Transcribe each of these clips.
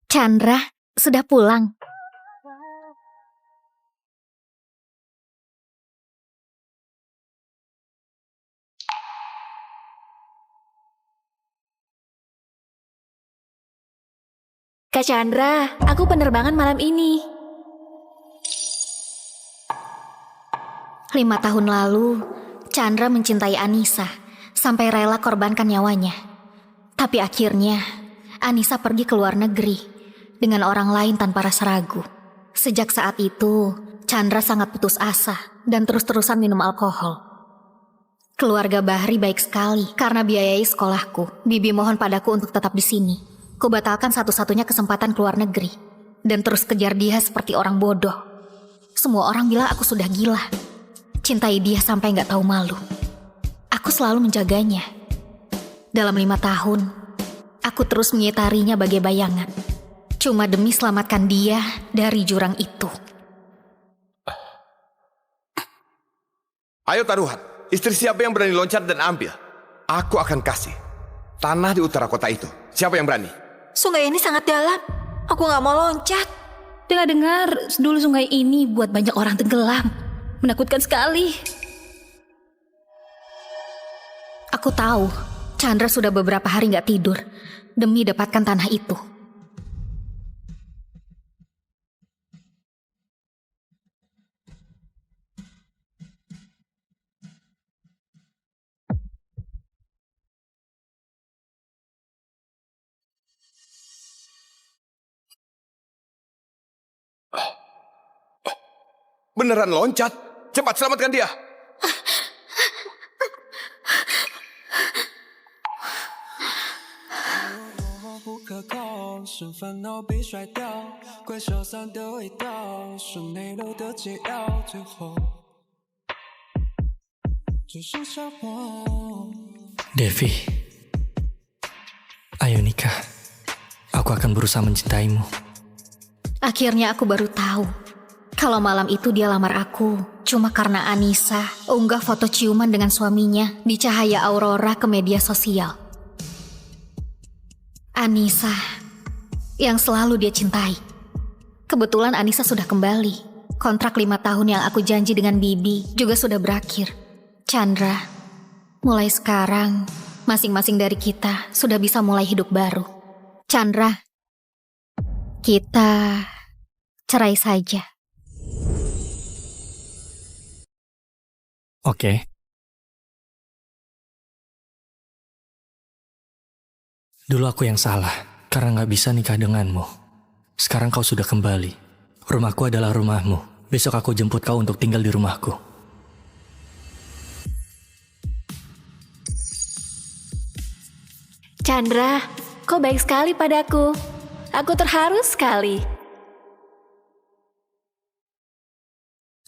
Chandra, sudah pulang. Kak Chandra, aku penerbangan malam ini. 5 tahun lalu, Chandra mencintai Anissa, sampai rela korbankan nyawanya. Tapi akhirnya, Anissa pergi ke luar negeri, dengan orang lain tanpa rasa ragu. Sejak saat itu, Chandra sangat putus asa, dan terus-terusan minum alkohol. Keluarga Bahri baik sekali, karena biayai sekolahku. Bibi mohon padaku untuk tetap di sini. Kubatalkan satu-satunya kesempatan keluar negeri, dan terus kejar dia seperti orang bodoh. Semua orang bilang aku sudah gila. Cintai dia sampai gak tahu malu. Aku selalu menjaganya. Dalam 5 tahun, aku terus mengitarinya bagai bayangan. Cuma demi selamatkan dia dari jurang itu. Ayo taruhan, istri siapa yang berani loncat dan ambil? Aku akan kasih tanah di utara kota itu. Siapa yang berani? Sungai ini sangat dalam. Aku gak mau loncat. Dengar-dengar dulu sungai ini buat banyak orang tenggelam. Menakutkan sekali. Aku tahu, Chandra sudah beberapa hari gak tidur demi dapatkan tanah itu. Beneran loncat? Cepat selamatkan dia. Devi, ayo nikah. Aku akan berusaha mencintaimu. Akhirnya aku baru tahu kalau malam itu dia lamar aku cuma karena Anissa unggah foto ciuman dengan suaminya di cahaya aurora ke media sosial. Anissa yang selalu dia cintai. Kebetulan Anissa sudah kembali. Kontrak 5 tahun yang aku janji dengan Bibi juga sudah berakhir. Chandra, mulai sekarang masing-masing dari kita sudah bisa mulai hidup baru. Chandra, kita cerai saja. Oke. Dulu aku yang salah, karena gak bisa nikah denganmu. Sekarang kau sudah kembali. Rumahku adalah rumahmu. Besok aku jemput kau untuk tinggal di rumahku. Chandra, kau baik sekali padaku. Aku terharu sekali.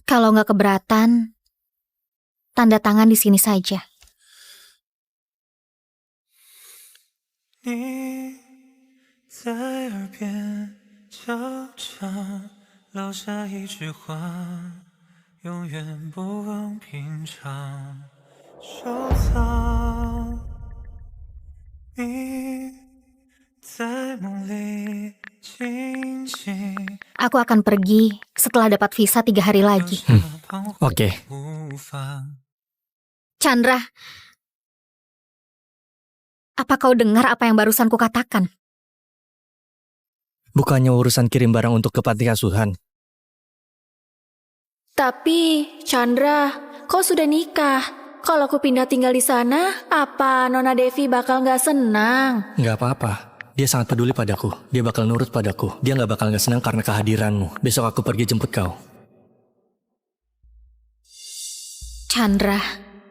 Kalau nggak keberatan, tanda tangan di sini saja. Aku akan pergi setelah dapat visa 3 hari lagi. Oke. Chandra, apa kau dengar apa yang barusan kukatakan? Bukannya urusan kirim barang untuk ke panti asuhan. Tapi, Chandra, kau sudah nikah. Kalau aku pindah tinggal di sana, apa Nona Devi bakal gak senang? Gak apa-apa. Dia sangat peduli padaku. Dia bakal nurut padaku. Dia gak bakal gak senang karena kehadiranmu. Besok aku pergi jemput kau. Chandra,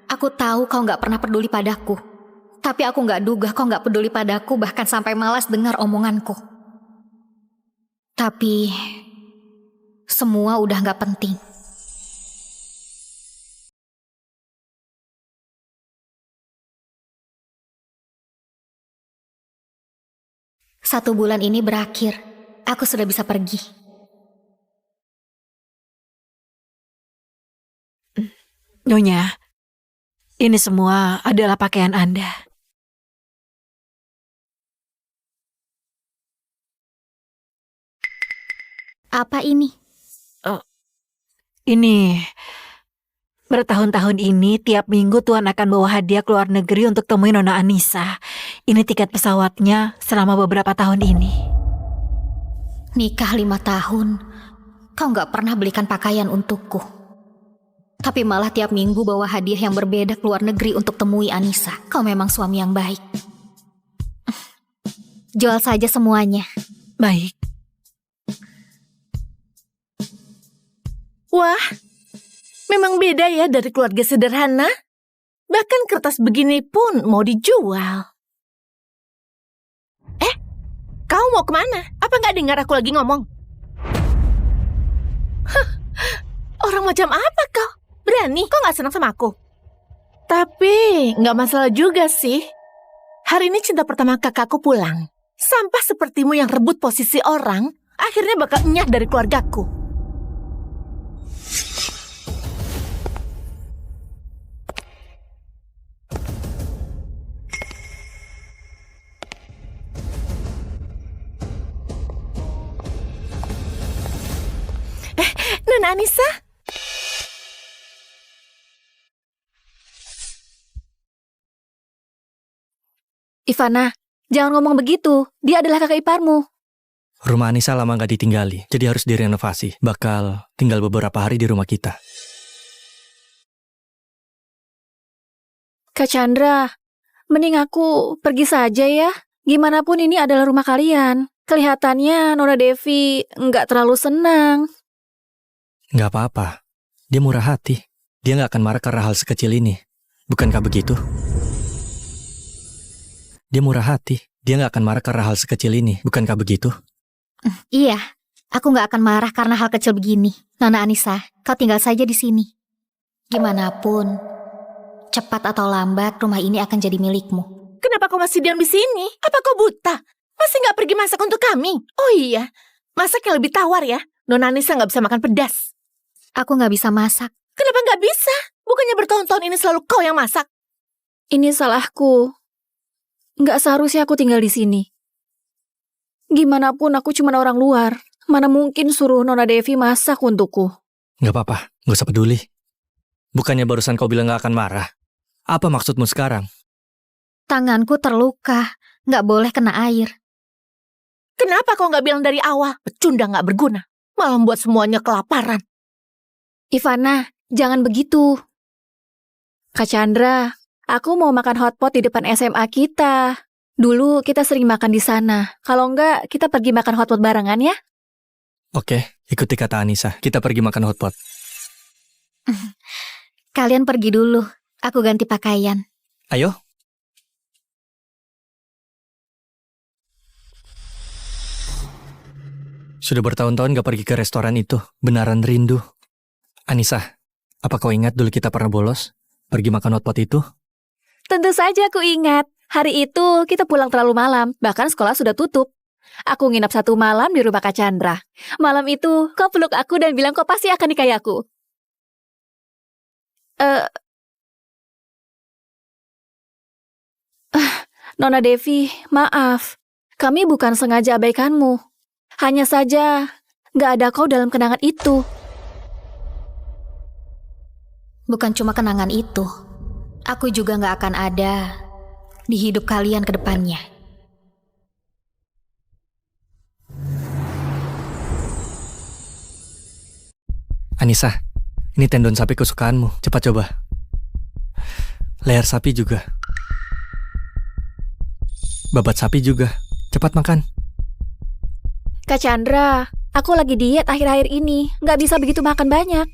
aku tahu kau gak pernah peduli padaku. Tapi aku gak duga kau gak peduli padaku bahkan sampai malas dengar omonganku. Tapi, semua udah gak penting. Satu bulan ini berakhir. Aku sudah bisa pergi. Nyonya, ini semua adalah pakaian Anda. Apa ini? Ini, bertahun-tahun ini tiap minggu Tuan akan bawa hadiah ke luar negeri untuk temuin Nona Anissa. Ini tiket pesawatnya selama beberapa tahun ini. Nikah 5 tahun, kau nggak pernah belikan pakaian untukku. Tapi malah tiap minggu bawa hadiah yang berbeda ke luar negeri untuk temui Anissa. Kau memang suami yang baik. Jual saja semuanya. Baik. Wah, memang beda ya dari keluarga sederhana. Bahkan kertas begini pun mau dijual. Kau mau kemana? Apa nggak dengar aku lagi ngomong? Hah, orang macam apa kau? Berani? Kau nggak senang sama aku? Tapi nggak masalah juga sih. Hari ini cinta pertama kakakku pulang. Sampah sepertimu yang rebut posisi orang, akhirnya bakal enyah dari keluargaku. Nona Anissa? Ivana, jangan ngomong begitu. Dia adalah kakak iparmu. Rumah Anissa lama gak ditinggali, jadi harus direnovasi. Bakal tinggal beberapa hari di rumah kita. Kak Chandra, mending aku pergi saja ya. Gimana pun ini adalah rumah kalian. Kelihatannya Nona Devi nggak terlalu senang. Gak apa-apa, dia murah hati. Dia gak akan marah karena hal sekecil ini. Bukankah begitu? Dia murah hati. Dia gak akan marah karena hal sekecil ini. Bukankah begitu? Iya, aku nggak akan marah karena hal kecil begini. Nona Anissa, kau tinggal saja di sini. Gimanapun, cepat atau lambat rumah ini akan jadi milikmu. Kenapa kau masih diam di sini? Apa kau buta? Masih nggak pergi masak untuk kami? Oh iya, masak yang lebih tawar ya. Nona Anissa nggak bisa makan pedas. Aku nggak bisa masak. Kenapa nggak bisa? Bukannya bertahun-tahun ini selalu kau yang masak? Ini salahku. Nggak seharusnya aku tinggal di sini. Gimana pun aku cuma orang luar. Mana mungkin suruh Nona Devi masak untukku. Gak apa-apa, gak usah peduli. Bukannya barusan kau bilang gak akan marah. Apa maksudmu sekarang? Tanganku terluka, nggak boleh kena air. Kenapa kau nggak bilang dari awal? Pecundang nggak berguna. Malah membuat semuanya kelaparan. Ivana, jangan begitu. Kak Chandra, aku mau makan hotpot di depan SMA kita. Dulu kita sering makan di sana. Kalau enggak, kita pergi makan hotpot barengan ya. Oke, ikuti kata Anissa. Kita pergi makan hotpot. Kalian pergi dulu, aku ganti pakaian. Ayo. Sudah bertahun-tahun gak pergi ke restoran itu. Benaran rindu. Anissa, apa kau ingat dulu kita pernah bolos? Pergi makan hotpot itu? Tentu saja aku ingat. Hari itu kita pulang terlalu malam, bahkan sekolah sudah tutup. Aku nginap 1 malam di rumah Kak Chandra. Malam itu, kau peluk aku dan bilang kau pasti akan nikahi aku. Nona Devi, maaf. Kami bukan sengaja abaikanmu. Hanya saja, gak ada kau dalam kenangan itu. Bukan cuma kenangan itu, aku juga nggak akan ada di hidup kalian ke depannya. Anissa, ini tendon sapi kesukaanmu. Cepat coba. Leher sapi juga. Babat sapi juga. Cepat makan. Kak Chandra, aku lagi diet akhir-akhir ini. Gak bisa begitu makan banyak.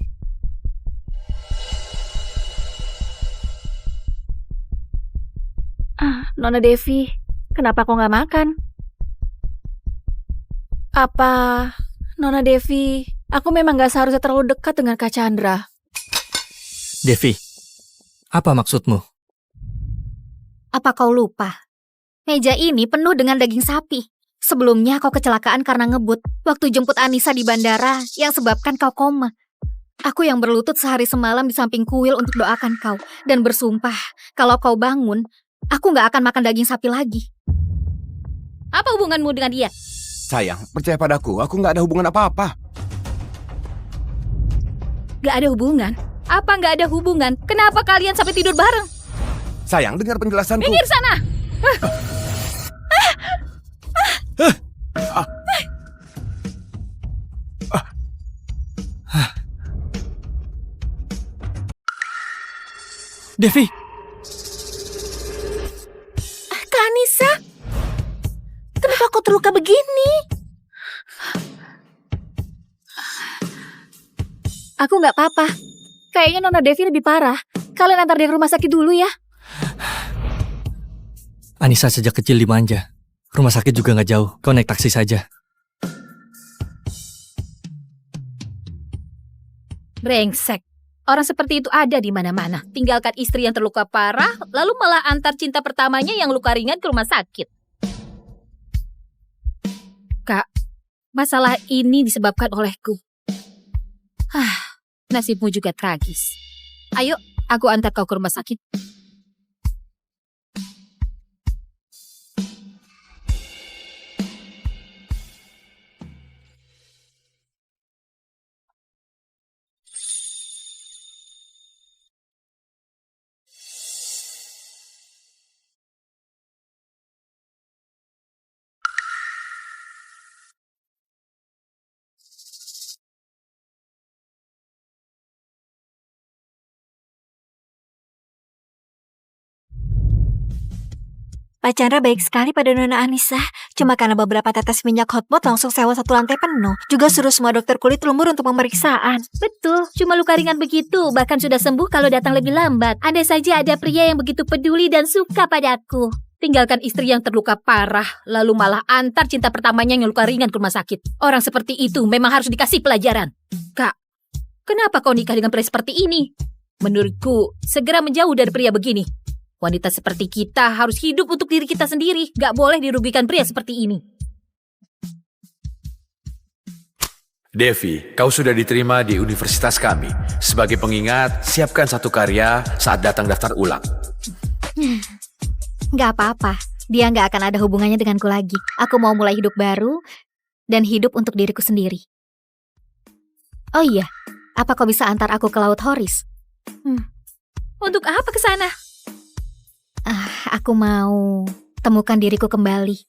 Nona Devi, kenapa kau gak makan? Apa, Nona Devi, aku memang gak seharusnya terlalu dekat dengan Kak Chandra. Devi, apa maksudmu? Apa kau lupa? Meja ini penuh dengan daging sapi. Sebelumnya kau kecelakaan karena ngebut waktu jemput Anissa di bandara yang sebabkan kau koma. Aku yang berlutut sehari semalam di samping kuil untuk doakan kau dan bersumpah kalau kau bangun, aku gak akan makan daging sapi lagi. Apa hubunganmu dengan dia? Sayang, percaya padaku, aku nggak ada hubungan apa-apa. Gak ada hubungan? Apa gak ada hubungan? Kenapa kalian sampai tidur bareng? Sayang, dengar penjelasanku. Minggir sana! Devi, Kak Anissa, kenapa kau terluka begini? Aku nggak apa-apa. Kayaknya Nona Devi lebih parah. Kalian antar dia ke rumah sakit dulu ya. Anissa sejak kecil dimanja. Rumah sakit juga nggak jauh. Kau naik taksi saja. Brengsek. Orang seperti itu ada di mana-mana. Tinggalkan istri yang terluka parah, lalu malah antar cinta pertamanya yang luka ringan ke rumah sakit. Kak, masalah ini disebabkan olehku. Nasibmu juga tragis. Ayo, aku antar kau ke rumah sakit. Pak Chandra baik sekali pada Nona Anissa. Cuma karena beberapa tetes minyak hotpot langsung sewa 1 lantai penuh. Juga suruh semua dokter kulit lumur untuk pemeriksaan. Betul, cuma luka ringan begitu, bahkan sudah sembuh kalau datang lebih lambat. Ada saja ada pria yang begitu peduli dan suka padaku. Tinggalkan istri yang terluka parah, lalu malah antar cinta pertamanya yang luka ringan ke rumah sakit. Orang seperti itu memang harus dikasih pelajaran. Kak, kenapa kau nikah dengan pria seperti ini? Menurutku, segera menjauh dari pria begini. Wanita seperti kita harus hidup untuk diri kita sendiri. Gak boleh dirugikan pria seperti ini. Devi, kau sudah diterima di universitas kami. Sebagai pengingat, siapkan satu karya saat datang daftar ulang. Gak apa-apa. Dia gak akan ada hubungannya denganku lagi. Aku mau mulai hidup baru dan hidup untuk diriku sendiri. Oh iya, apa kau bisa antar aku ke Laut Horis? Untuk apa ke sana? Aku mau temukan diriku kembali.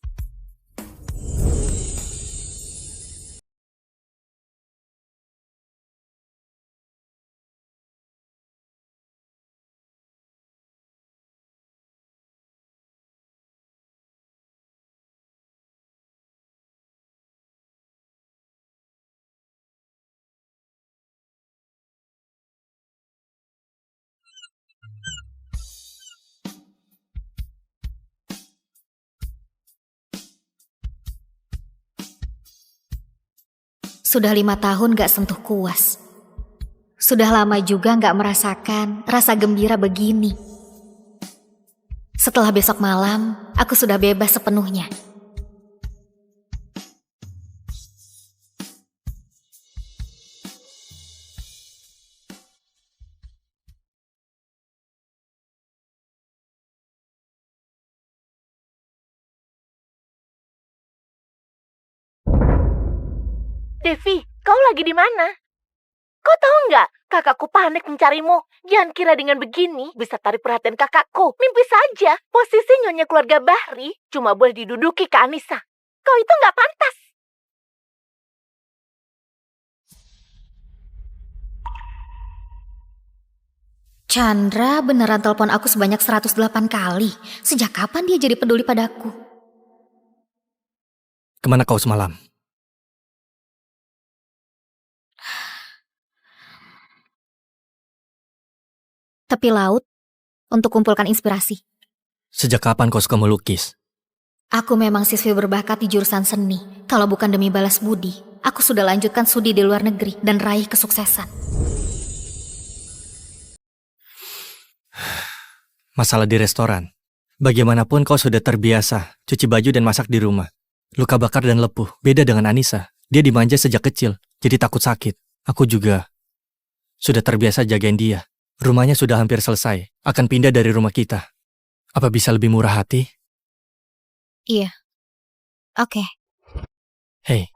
Sudah 5 tahun gak sentuh kuas. Sudah lama juga gak merasakan rasa gembira begini. Setelah besok malam, aku sudah bebas sepenuhnya. Devi, kau lagi di mana? Kau tahu nggak, kakakku panik mencarimu. Jangan kira dengan begini bisa tarik perhatian kakakku. Mimpi saja, posisi nyonya keluarga Bahri cuma boleh diduduki Kak Anissa. Kau itu nggak pantas. Chandra beneran telepon aku sebanyak 108 kali. Sejak kapan dia jadi peduli padaku? Kemana kau semalam? Tepi laut untuk kumpulkan inspirasi. Sejak kapan kau suka melukis? Aku memang siswi berbakat di jurusan seni. Kalau bukan demi balas budi, aku sudah lanjutkan studi di luar negeri dan raih kesuksesan. Masalah di restoran. Bagaimanapun kau sudah terbiasa cuci baju dan masak di rumah. Luka bakar dan lepuh. Beda dengan Anissa. Dia dimanja sejak kecil, jadi takut sakit. Aku juga sudah terbiasa jagain dia. Rumahnya sudah hampir selesai. Akan pindah dari rumah kita. Apa bisa lebih murah hati? Iya. Oke. Hei,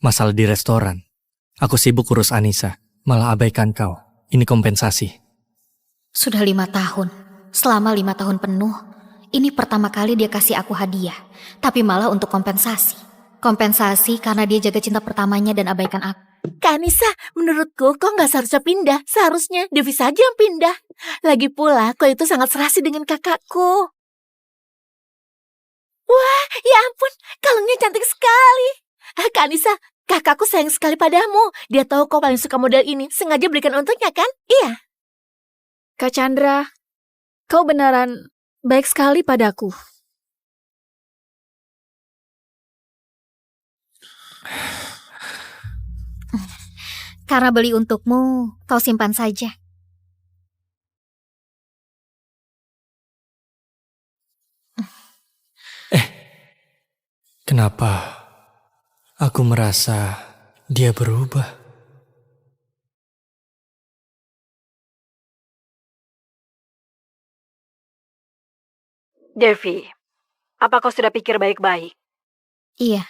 Masalah di restoran. Aku sibuk urus Anissa, malah abaikan kau. Ini kompensasi. Sudah 5 tahun. Selama 5 tahun penuh, ini pertama kali dia kasih aku hadiah. Tapi malah untuk kompensasi. Kompensasi karena dia jaga cinta pertamanya dan abaikan aku. Kak Anissa, menurutku kau nggak seharusnya pindah. Seharusnya Devi saja yang pindah. Lagi pula, kau itu sangat serasi dengan kakakku. Wah, ya ampun, kalungnya cantik sekali. Kak Anissa, kakakku sayang sekali padamu. Dia tahu kau paling suka model ini. Sengaja belikan untuknya, kan? Iya. Kak Chandra, kau beneran baik sekali padaku. Karena beli untukmu, kau simpan saja. Kenapa aku merasa dia berubah? Devi, apa kau sudah pikir baik-baik? Iya,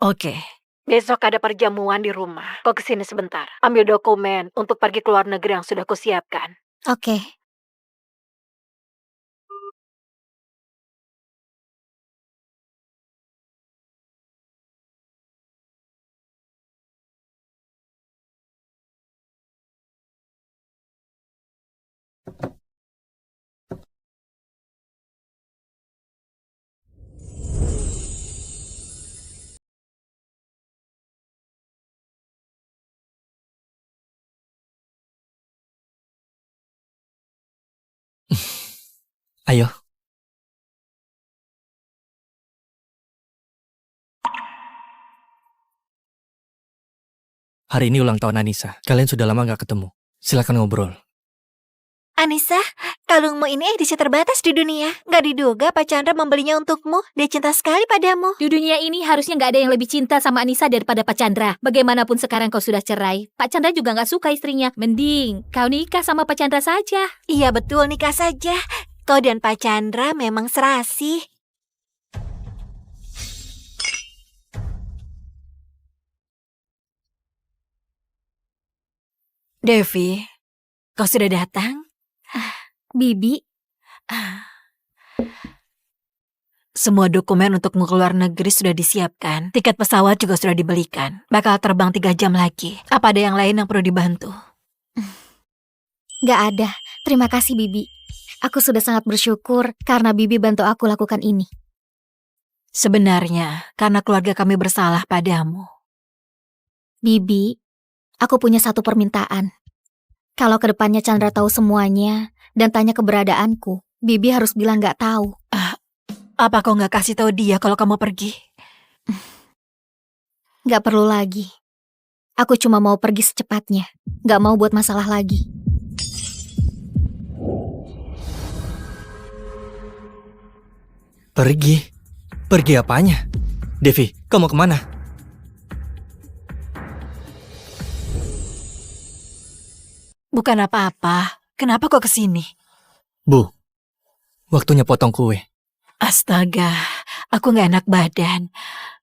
Oke. Besok ada perjamuan di rumah. Kau kesini sebentar. Ambil dokumen untuk pergi ke luar negeri yang sudah kusiapkan. oke. Ayo. Hari ini ulang tahun Anissa. Kalian sudah lama gak ketemu. Silakan ngobrol. Anissa, kalungmu ini edisi terbatas di dunia. Gak diduga Pak Chandra membelinya untukmu. Dia cinta sekali padamu. Di dunia ini harusnya nggak ada yang lebih cinta sama Anissa daripada Pak Chandra. Bagaimanapun sekarang kau sudah cerai, Pak Chandra juga nggak suka istrinya. Mending kau nikah sama Pak Chandra saja. Iya betul, nikah saja. Kau dan Pak Chandra memang serasi. Devi, kau sudah datang? Bibi, Semua dokumen untukmu ke luar negeri sudah disiapkan. Tiket pesawat juga sudah dibelikan. Bakal terbang 3 jam lagi. Apa ada yang lain yang perlu dibantu? gak ada. Terima kasih, Bibi. Aku sudah sangat bersyukur karena Bibi bantu aku lakukan ini. Sebenarnya, karena keluarga kami bersalah padamu. Bibi, aku punya satu permintaan. Kalau kedepannya Chandra tahu semuanya dan tanya keberadaanku, Bibi harus bilang gak tahu. Apa kau nggak kasih tahu dia kalau kamu pergi? Gak perlu lagi. Aku cuma mau pergi secepatnya. Gak mau buat masalah lagi. Pergi? Pergi apanya? Devi, kau mau kemana? Bukan apa-apa. Kenapa kau kesini? Bu, waktunya potong kue. Astaga, aku nggak enak badan.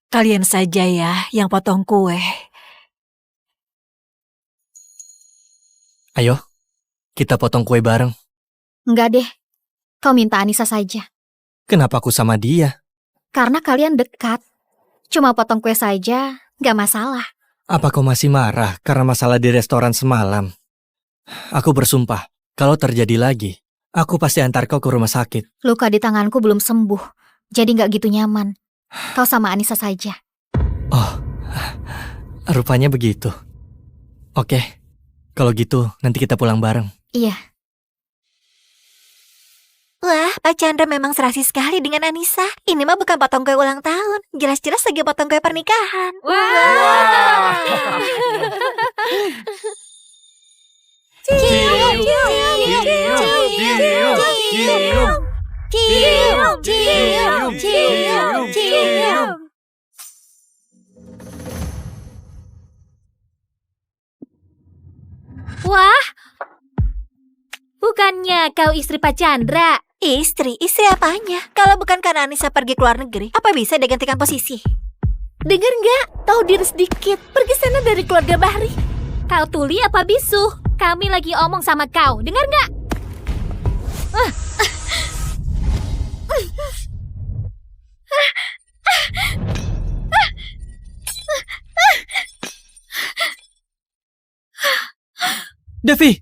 Kalian saja ya yang potong kue. Ayo, kita potong kue bareng. Enggak deh. Kau minta Anissa saja. Kenapa aku sama dia? Karena kalian dekat. Cuma potong kue saja, gak masalah. Apa kau masih marah karena masalah di restoran semalam? Aku bersumpah, kalau terjadi lagi, aku pasti antar kau ke rumah sakit. Luka di tanganku belum sembuh, jadi gak gitu nyaman. Kau sama Anissa saja. Oh, rupanya begitu. Oke, kalau gitu nanti kita pulang bareng. Iya. Wah, Pak Chandra memang serasi sekali dengan Anissa. Ini mah bukan potong kue ulang tahun. Jelas-jelas lagi potong kue pernikahan. Wah, bukannya kau istri Pak Chandra? Istri apanya? Kalau bukan karena Anissa pergi ke luar negeri, apa bisa dia gantikan posisi? Dengar nggak? Tahu diri sedikit. Pergi sana dari keluarga Bahri. Kau tuli apa bisu? Kami lagi omong sama kau. Dengar nggak? Devi!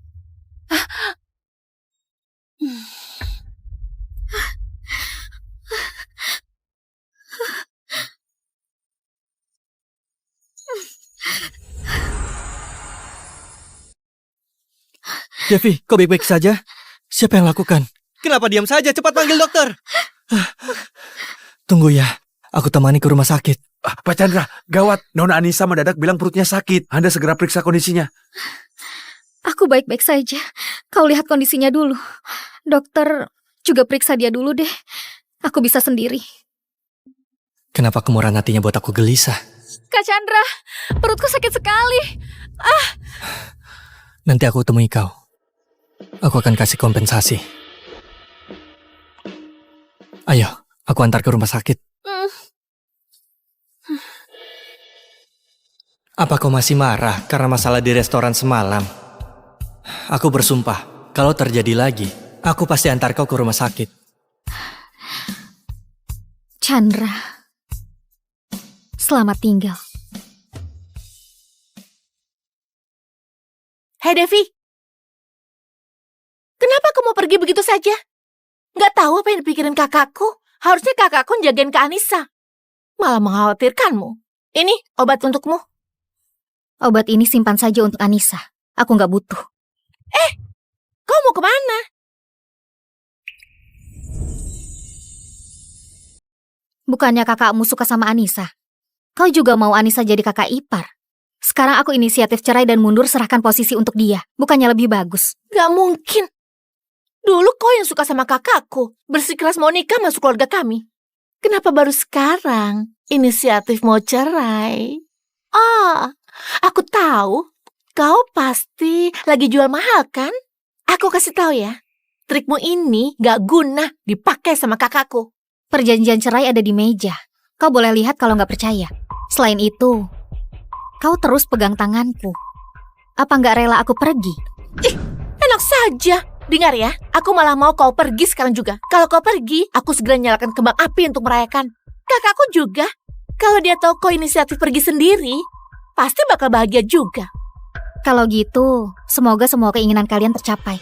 Devi, kau baik-baik saja? Siapa yang lakukan? Kenapa diam saja? Cepat panggil dokter! Tunggu ya, aku temani ke rumah sakit. Pak Chandra, gawat. Nona Anissa mendadak bilang perutnya sakit. Anda segera periksa kondisinya. Aku baik-baik saja. Kau lihat kondisinya dulu. Dokter juga periksa dia dulu deh. Aku bisa sendiri. Kenapa kemurahan hatinya buat aku gelisah? Kak Chandra, perutku sakit sekali. Nanti aku temui kau. Aku akan kasih kompensasi. Ayo, aku antar ke rumah sakit. Apa kau masih marah karena masalah di restoran semalam? Aku bersumpah, kalau terjadi lagi, aku pasti antar kau ke rumah sakit. Chandra, selamat tinggal. Hei Devi, kenapa kamu pergi begitu saja? Nggak tahu apa yang dipikirin kakakku. Harusnya kakakku jagain Kak Anissa. Malah mengkhawatirkanmu. Ini obat untukmu. Obat ini simpan saja untuk Anissa. Aku nggak butuh. Kau mau kemana? Bukannya kakakmu suka sama Anissa? Kau juga mau Anissa jadi kakak ipar? Sekarang aku inisiatif cerai dan mundur serahkan posisi untuk dia. Bukannya lebih bagus? Gak mungkin. Dulu kau yang suka sama kakakku. Bersikeras mau nikah masuk keluarga kami. Kenapa baru sekarang inisiatif mau cerai? Aku tahu. Kau pasti lagi jual mahal kan? Aku kasih tahu ya. Trikmu ini gak guna dipakai sama kakakku. Perjanjian cerai ada di meja. Kau boleh lihat kalau nggak percaya. Selain itu, kau terus pegang tanganku. Apa nggak rela aku pergi? Enak saja. Dengar ya, aku malah mau kau pergi sekarang juga. Kalau kau pergi, aku segera nyalakan kembang api untuk merayakan. Kakakku juga. Kalau dia tahu kau inisiatif pergi sendiri, pasti bakal bahagia juga. Kalau gitu, semoga semua keinginan kalian tercapai.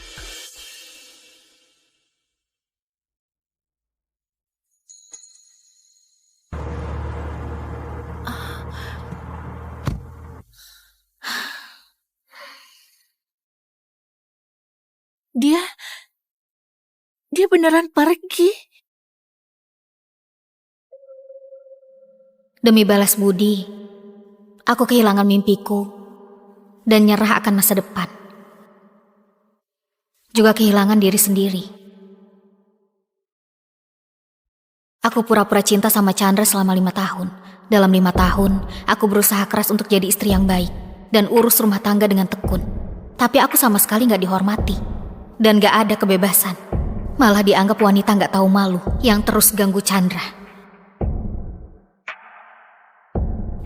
Dia beneran pergi. Demi balas budi, aku kehilangan mimpiku dan nyerah akan masa depan. Juga kehilangan diri sendiri. Aku pura-pura cinta sama Chandra selama 5 tahun. Dalam 5 tahun, aku berusaha keras untuk jadi istri yang baik dan urus rumah tangga dengan tekun. Tapi aku sama sekali gak dihormati dan gak ada kebebasan. Malah dianggap wanita gak tahu malu yang terus ganggu Chandra.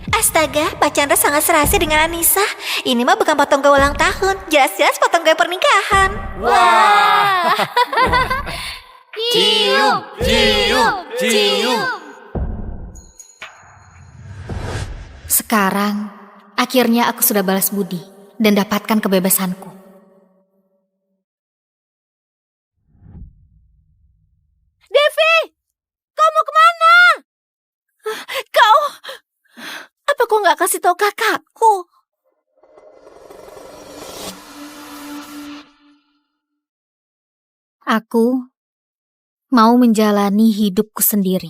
Astaga, Pak Chandra sangat serasi dengan Anissa. Ini mah bukan potong gawe ulang tahun, jelas-jelas potong gawe pernikahan. Wah! Cium, cium, cium. Sekarang, akhirnya aku sudah balas budi dan dapatkan kebebasanku. Devi! Kau mau kemana? Apa kau gak kasih tahu kakakku? Aku mau menjalani hidupku sendiri.